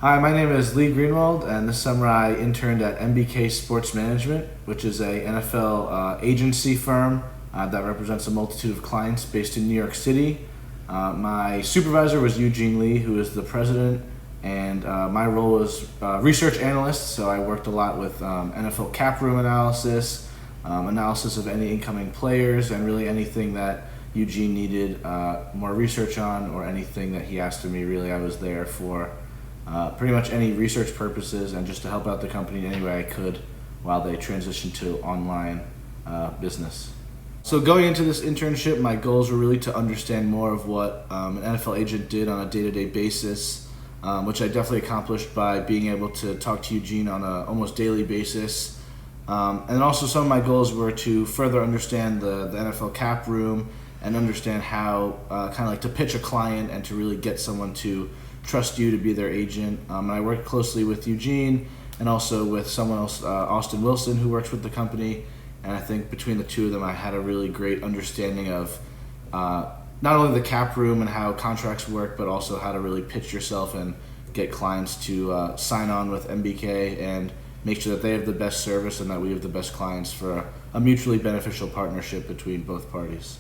Hi, my name is Lee Greenwald, and this summer I interned at MBK Sports Management, which is a NFL agency firm that represents a multitude of clients based in New York City. My supervisor was Eugene Lee, who is the president, and my role was research analyst, so I worked a lot with NFL cap room analysis, analysis of any incoming players, and really anything that Eugene needed more research on, or anything that he asked of me. Really, I was there for pretty much any research purposes and just to help out the company in any way I could while they transitioned to online business. So going into this internship, my goals were really to understand more of what an NFL agent did on a day-to-day basis, which I definitely accomplished by being able to talk to Eugene on an almost daily basis. And also some of my goals were to further understand the NFL cap room and understand how kind of like to pitch a client and to really get someone to trust you to be their agent. And I worked closely with Eugene and also with someone else, Austin Wilson, who works with the company. And I think between the two of them, I had a really great understanding of not only the cap room and how contracts work, but also how to really pitch yourself and get clients to sign on with MBK and make sure that they have the best service and that we have the best clients for a mutually beneficial partnership between both parties.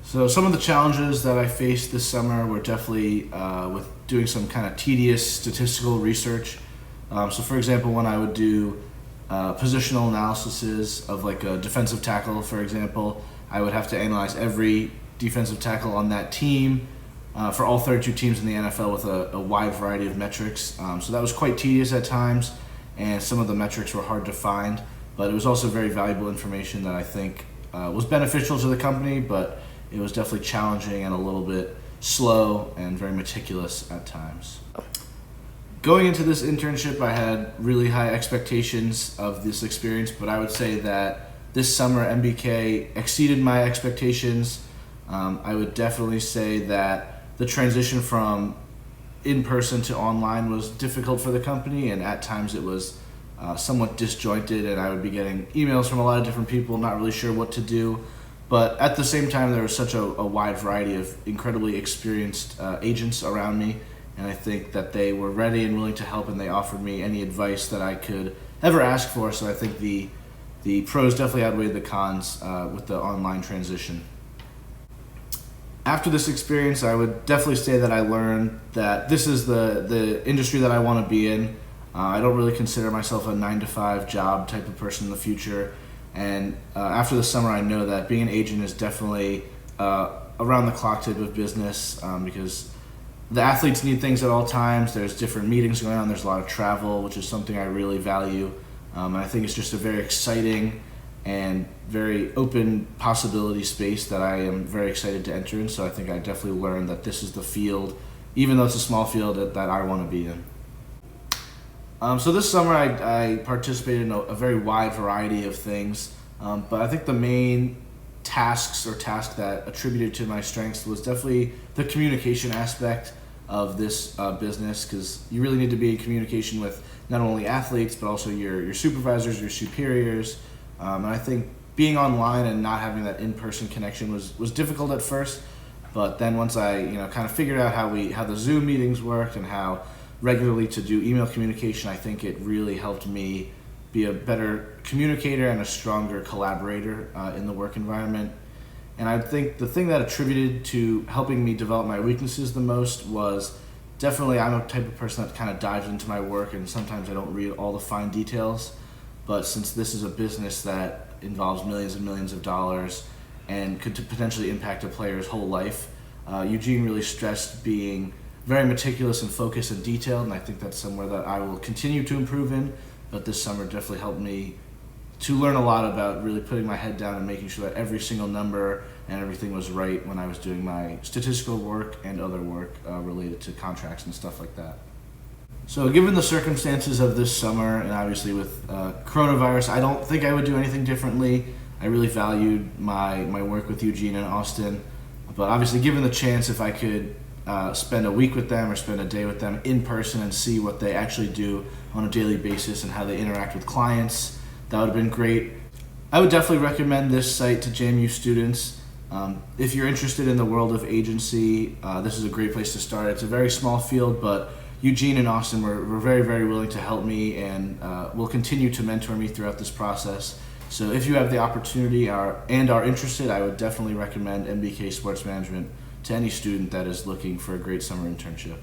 So some of the challenges that I faced this summer were definitely with doing some kind of tedious statistical research. So for example, when I would do positional analyses of like a defensive tackle, for example, I would have to analyze every defensive tackle on that team for all 32 teams in the NFL with a wide variety of metrics. So that was quite tedious at times, and some of the metrics were hard to find, but it was also very valuable information that I think was beneficial to the company, but it was definitely challenging and a little bit slow and very meticulous at times. Going into this internship, I had really high expectations of this experience, but I would say that this summer MBK exceeded my expectations. I would definitely say that the transition from in-person to online was difficult for the company, and at times it was somewhat disjointed, and I would be getting emails from a lot of different people, not really sure what to do. But at the same time, there was such a wide variety of incredibly experienced agents around me, and I think that they were ready and willing to help, and they offered me any advice that I could ever ask for. So I think the pros definitely outweighed the cons with the online transition. After this experience, I would definitely say that I learned that this is the industry that I want to be in. I don't really consider myself a 9-to-5 job type of person in the future. And after the summer, I know that being an agent is definitely around-the-clock type of business because the athletes need things at all times. There's different meetings going on. There's a lot of travel, which is something I really value. And I think it's just a very exciting and very open possibility space that I am very excited to enter in. So I think I definitely learned that this is the field, even though it's a small field, that I want to be in. So this summer I participated in a very wide variety of things, but I think the main task that attributed to my strengths was definitely the communication aspect of this business, because you really need to be in communication with not only athletes but also your supervisors, your superiors, and I think being online and not having that in-person connection was difficult at first, but then once I kind of figured out how the Zoom meetings worked and how regularly to do email communication, I think it really helped me be a better communicator and a stronger collaborator in the work environment. And I think the thing that attributed to helping me develop my weaknesses the most was definitely I'm a type of person that kind of dives into my work, and sometimes I don't read all the fine details. But since this is a business that involves millions and millions of dollars and could potentially impact a player's whole life, Eugene really stressed being very meticulous and focused and detailed, and I think that's somewhere that I will continue to improve in. But this summer definitely helped me to learn a lot about really putting my head down and making sure that every single number and everything was right when I was doing my statistical work and other work related to contracts and stuff like that. So given the circumstances of this summer, and obviously with coronavirus, I don't think I would do anything differently. I really valued my work with Eugene and Austin, but obviously given the chance, if I could spend a week with them or spend a day with them in person and see what they actually do on a daily basis and how they interact with clients, that would have been great. I would definitely recommend this site to JMU students. If you're interested in the world of agency, this is a great place to start. It's a very small field, but Eugene and Austin were very, very willing to help me and will continue to mentor me throughout this process. So if you have the opportunity and are interested, I would definitely recommend MBK Sports Management to any student that is looking for a great summer internship.